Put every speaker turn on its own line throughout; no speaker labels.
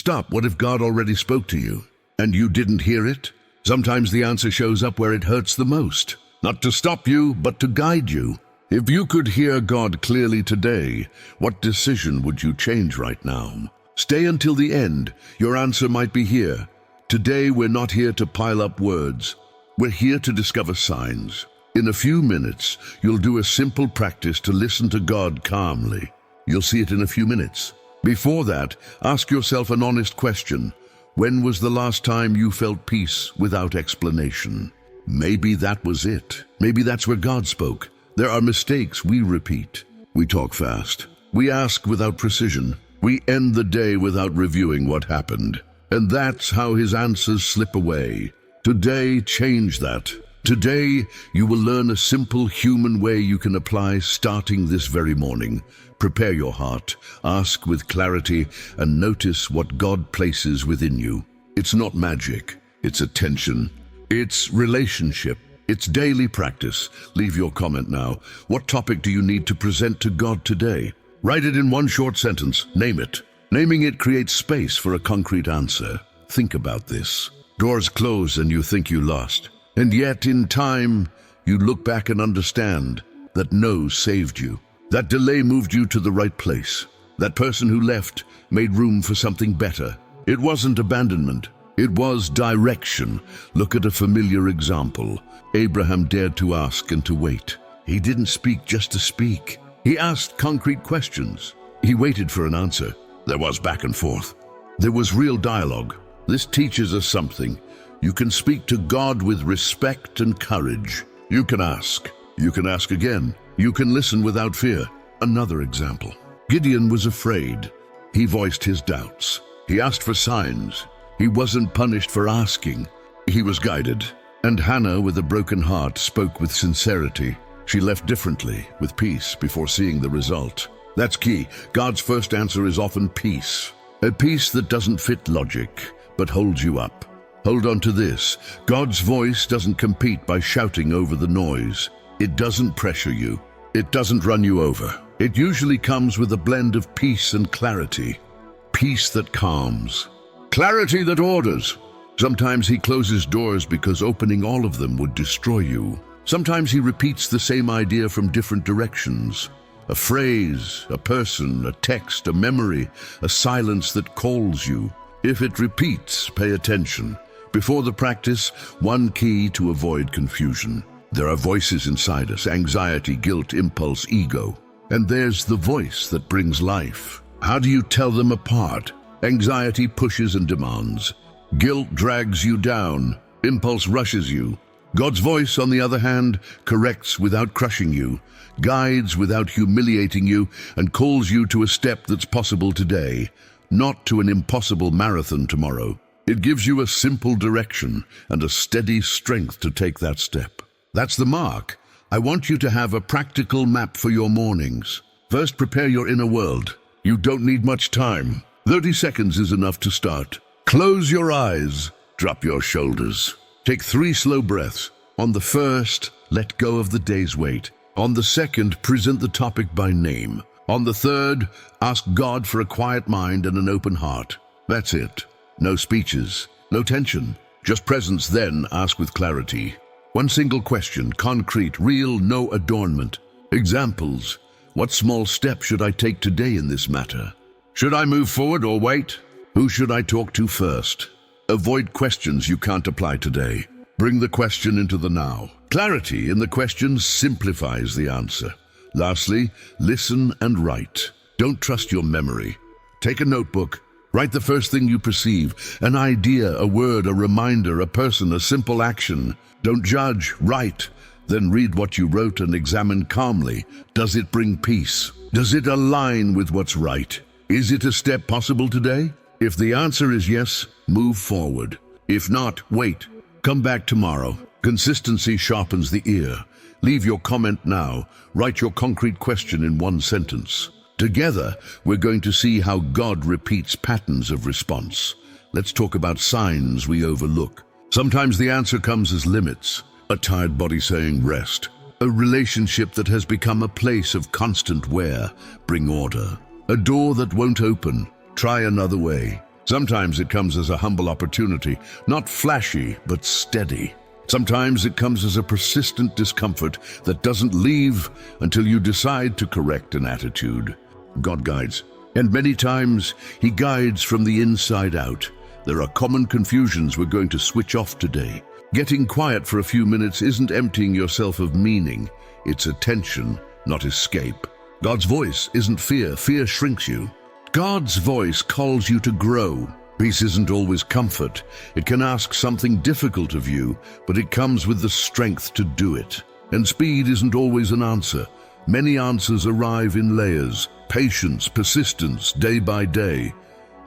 Stop. What if God already spoke to you and you didn't hear it? Sometimes the answer shows up where it hurts the most, not to stop you, but to guide you. If you could hear God clearly today, what decision would you change right now? Stay until the end. Your answer might be here. Today, we're not here to pile up words. We're here to discover signs. In a few minutes, you'll do a simple practice to listen to God calmly. You'll see it in a few minutes. Before that, ask yourself an honest question. When was the last time you felt peace without explanation? Maybe that was it. Maybe that's where God spoke. There are mistakes we repeat. We talk fast. We ask without precision. We end the day without reviewing what happened. And that's how his answers slip away. Today, change that. Today, you will learn a simple human way you can apply starting this very morning. Prepare your heart, ask with clarity, and notice what God places within you. It's not magic, it's attention. It's relationship. It's daily practice. Leave your comment now. What topic do you need to present to God today? Write it in one short sentence. Name it. Naming it creates space for a concrete answer. Think about this. Doors close and you think you lost. And yet, in time, you look back and understand that no saved you. That delay moved you to the right place. That person who left made room for something better. It wasn't abandonment. It was direction. Look at a familiar example. Abraham dared to ask and to wait. He didn't speak just to speak. He asked concrete questions. He waited for an answer. There was back and forth. There was real dialogue. This teaches us something. You can speak to God with respect and courage. You can ask. You can ask again. You can listen without fear. Another example. Gideon was afraid. He voiced his doubts. He asked for signs. He wasn't punished for asking. He was guided. And Hannah, with a broken heart, spoke with sincerity. She left differently, with peace, before seeing the result. That's key. God's first answer is often peace. A peace that doesn't fit logic, but holds you up. Hold on to this. God's voice doesn't compete by shouting over the noise. It doesn't pressure you. It doesn't run you over. It usually comes with a blend of peace and clarity. Peace that calms. Clarity that orders. Sometimes he closes doors because opening all of them would destroy you. Sometimes he repeats the same idea from different directions. A phrase, a person, a text, a memory, a silence that calls you. If it repeats, pay attention. Before the practice, one key to avoid confusion. There are voices inside us: anxiety, guilt, impulse, ego. And there's the voice that brings life. How do you tell them apart? Anxiety pushes and demands. Guilt drags you down. Impulse rushes you. God's voice, on the other hand, corrects without crushing you, guides without humiliating you, and calls you to a step that's possible today, not to an impossible marathon tomorrow. It gives you a simple direction and a steady strength to take that step. That's the mark. I want you to have a practical map for your mornings. First, prepare your inner world. You don't need much time. 30 seconds is enough to start. Close your eyes. Drop your shoulders. Take 3 slow breaths. On the first, let go of the day's weight. On the second, present the topic by name. On the third, ask God for a quiet mind and an open heart. That's it. No speeches, no tension, just presence. Then ask with clarity. One single question, concrete, real, no adornment. Examples. What small step should I take today in this matter? Should I move forward or wait? Who should I talk to first? Avoid questions you can't apply today. Bring the question into the now. Clarity in the question simplifies the answer. Lastly, listen and write. Don't trust your memory. Take a notebook. Write the first thing you perceive, an idea, a word, a reminder, a person, a simple action. Don't judge, write. Then read what you wrote and examine calmly. Does it bring peace? Does it align with what's right? Is it a step possible today? If the answer is yes, move forward. If not, wait. Come back tomorrow. Consistency sharpens the ear. Leave your comment now. Write your concrete question in one sentence. Together, we're going to see how God repeats patterns of response. Let's talk about signs we overlook. Sometimes the answer comes as limits. A tired body saying rest. A relationship that has become a place of constant wear. Bring order. A door that won't open. Try another way. Sometimes it comes as a humble opportunity, not flashy, but steady. Sometimes it comes as a persistent discomfort that doesn't leave until you decide to correct an attitude. God guides, and many times He guides from the inside out. There are common confusions we're going to switch off today. Getting quiet for a few minutes isn't emptying yourself of meaning. It's attention, not escape. God's voice isn't fear. Fear shrinks you. God's voice calls you to grow. Peace isn't always comfort. It can ask something difficult of you, but it comes with the strength to do it. And speed isn't always an answer. Many answers arrive in layers. Patience, persistence, day by day.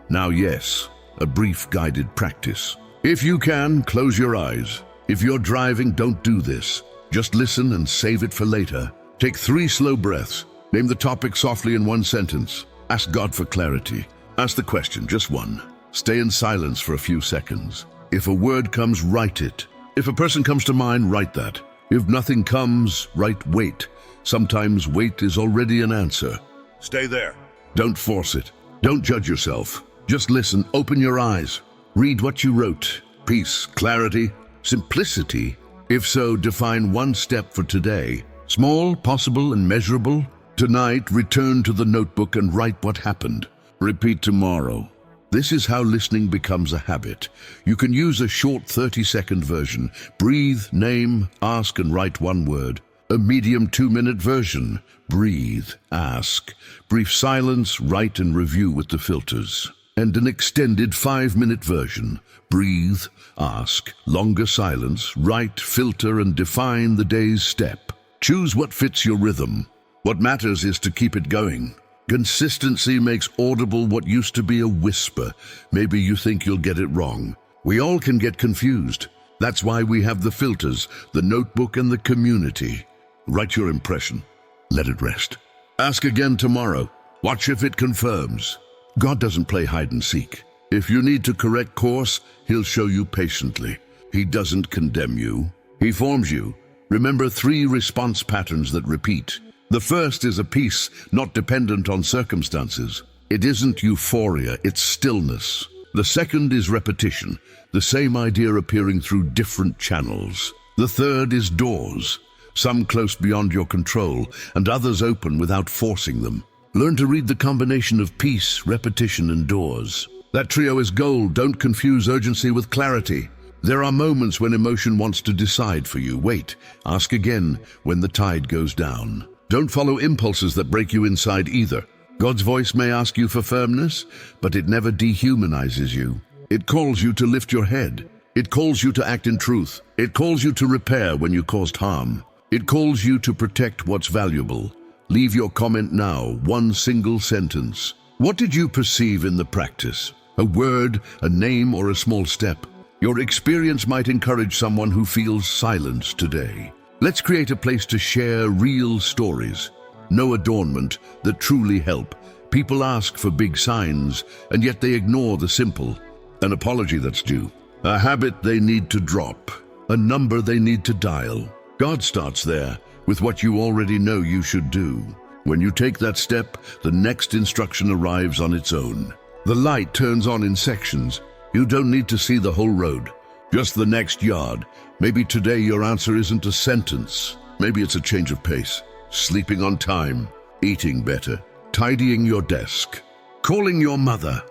Now, yes, a brief guided practice. If you can, close your eyes. If you're driving, don't do this. Just listen and save it for later. Take 3 slow breaths. Name the topic softly in 1 sentence. Ask God for clarity. Ask the question, just one. Stay in silence for a few seconds. If a word comes, write it. If a person comes to mind, write that. If nothing comes, write wait. Sometimes wait is already an answer. Stay there. Don't force it. Don't judge yourself. Just listen, open your eyes. Read what you wrote. Peace, clarity, simplicity. If so, define 1 step for today. Small, possible, and measurable. Tonight, return to the notebook and write what happened. Repeat tomorrow. This is how listening becomes a habit. You can use a short 30-second version. Breathe, name, ask, and write 1 word. A medium 2-minute version. Breathe, ask. Brief silence, write and review with the filters. And an extended 5-minute version. Breathe, ask. Longer silence, write, filter, and define the day's step. Choose what fits your rhythm. What matters is to keep it going. Consistency makes audible what used to be a whisper. Maybe you think you'll get it wrong. We all can get confused. That's why we have the filters, the notebook, and the community. Write your impression. Let it rest. Ask again tomorrow. Watch if it confirms. God doesn't play hide and seek. If you need to correct course, He'll show you patiently. He doesn't condemn you. He forms you. Remember 3 response patterns that repeat. The first is a peace not dependent on circumstances. It isn't euphoria, it's stillness. The second is repetition, the same idea appearing through different channels. The third is doors, some close beyond your control, and others open without forcing them. Learn to read the combination of peace, repetition, and doors. That trio is gold. Don't confuse urgency with clarity. There are moments when emotion wants to decide for you. Wait, ask again when the tide goes down. Don't follow impulses that break you inside either. God's voice may ask you for firmness, but it never dehumanizes you. It calls you to lift your head. It calls you to act in truth. It calls you to repair when you caused harm. It calls you to protect what's valuable. Leave your comment now, 1 single sentence. What did you perceive in the practice? A word, a name, or a small step? Your experience might encourage someone who feels silence today. Let's create a place to share real stories. No adornment that truly help. People ask for big signs, and yet they ignore the simple. An apology that's due. A habit they need to drop. A number they need to dial. God starts there, with what you already know you should do. When you take that step, the next instruction arrives on its own. The light turns on in sections. You don't need to see the whole road. Just the next yard. Maybe today your answer isn't a sentence. Maybe it's a change of pace. Sleeping on time. Eating better. Tidying your desk. Calling your mother.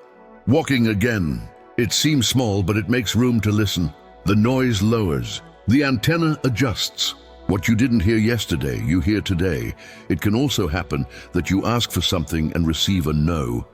Walking again. It seems small, but it makes room to listen. The noise lowers. The antenna adjusts. What you didn't hear yesterday, you hear today. It can also happen that you ask for something and receive a no.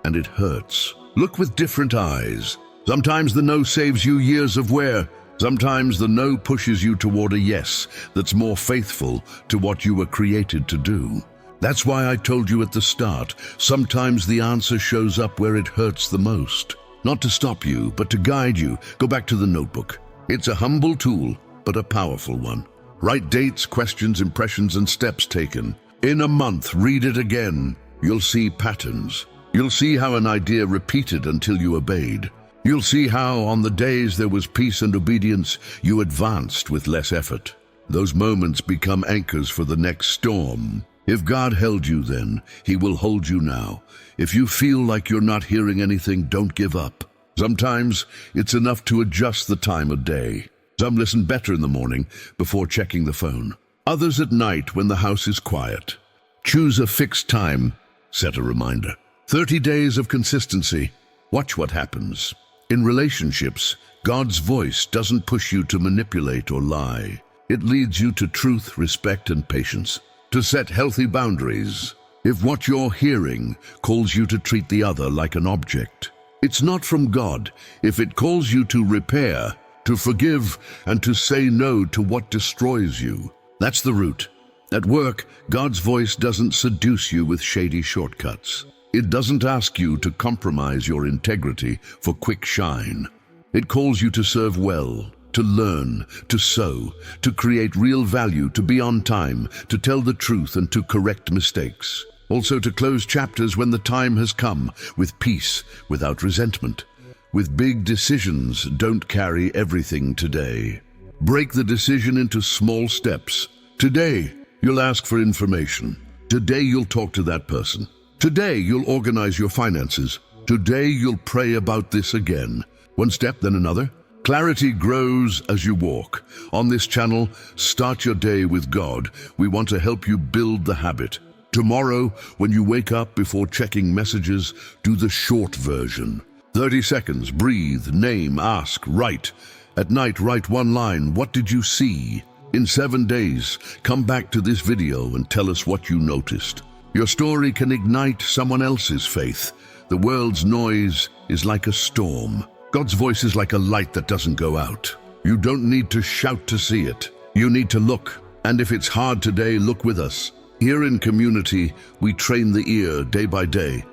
And it hurts. Look with different eyes. Sometimes the no saves you years of wear. Sometimes the no pushes you toward a yes that's more faithful to what you were created to do. That's why I told you at the start, sometimes the answer shows up where it hurts the most. Not to stop you, but to guide you. Go back to the notebook. It's a humble tool, but a powerful one. Write dates, questions, impressions, and steps taken. In a month, read it again. You'll see patterns. You'll see how an idea repeated until you obeyed. You'll see how, on the days there was peace and obedience, you advanced with less effort. Those moments become anchors for the next storm. If God held you then, He will hold you now. If you feel like you're not hearing anything, don't give up. Sometimes it's enough to adjust the time of day. Some listen better in the morning before checking the phone. Others at night when the house is quiet. Choose a fixed time. Set a reminder. 30 days of consistency. Watch what happens. In relationships, God's voice doesn't push you to manipulate or lie. It leads you to truth, respect, and patience. To set healthy boundaries. If what you're hearing calls you to treat the other like an object, it's not from God. If it calls you to repair, to forgive, and to say no to what destroys you, that's the root. At work, God's voice doesn't seduce you with shady shortcuts. It doesn't ask you to compromise your integrity for quick shine. It calls you to serve well, to learn, to sow, to create real value, to be on time, to tell the truth and to correct mistakes. Also to close chapters when the time has come, with peace, without resentment. With big decisions, don't carry everything today. Break the decision into small steps. Today, you'll ask for information. Today, you'll talk to that person. Today, you'll organize your finances. Today, you'll pray about this again. One step, then another. Clarity grows as you walk. On this channel, start your day with God. We want to help you build the habit. Tomorrow, when you wake up before checking messages, do the short version. 30 seconds, breathe, name, ask, write. At night, write one line, what did you see? In 7 days, come back to this video and tell us what you noticed. Your story can ignite someone else's faith. The world's noise is like a storm. God's voice is like a light that doesn't go out. You don't need to shout to see it. You need to look. And if it's hard today, look with us. Here in community, we train the ear day by day.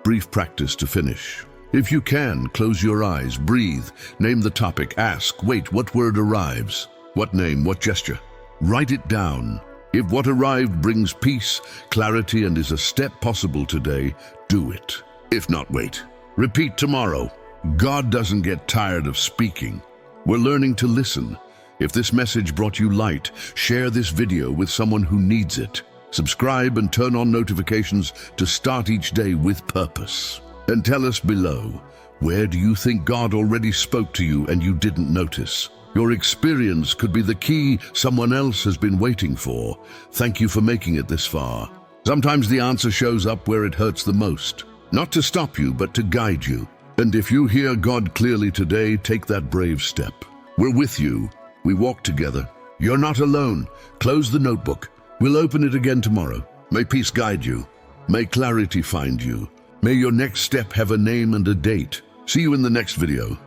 Brief practice to finish. If you can, close your eyes, breathe, name the topic, ask, wait, what word arrives? What name, what gesture? Write it down. If what arrived brings peace, clarity, and is a step possible today, do it. If not, wait. Repeat tomorrow. God doesn't get tired of speaking. We're learning to listen. If this message brought you light, share this video with someone who needs it. Subscribe and turn on notifications to start each day with purpose. And tell us below, where do you think God already spoke to you and you didn't notice? Your experience could be the key someone else has been waiting for. Thank you for making it this far. Sometimes the answer shows up where it hurts the most. Not to stop you, but to guide you. And if you hear God clearly today, take that brave step. We're with you. We walk together. You're not alone. Close the notebook. We'll open it again tomorrow. May peace guide you. May clarity find you. May your next step have a name and a date. See you in the next video.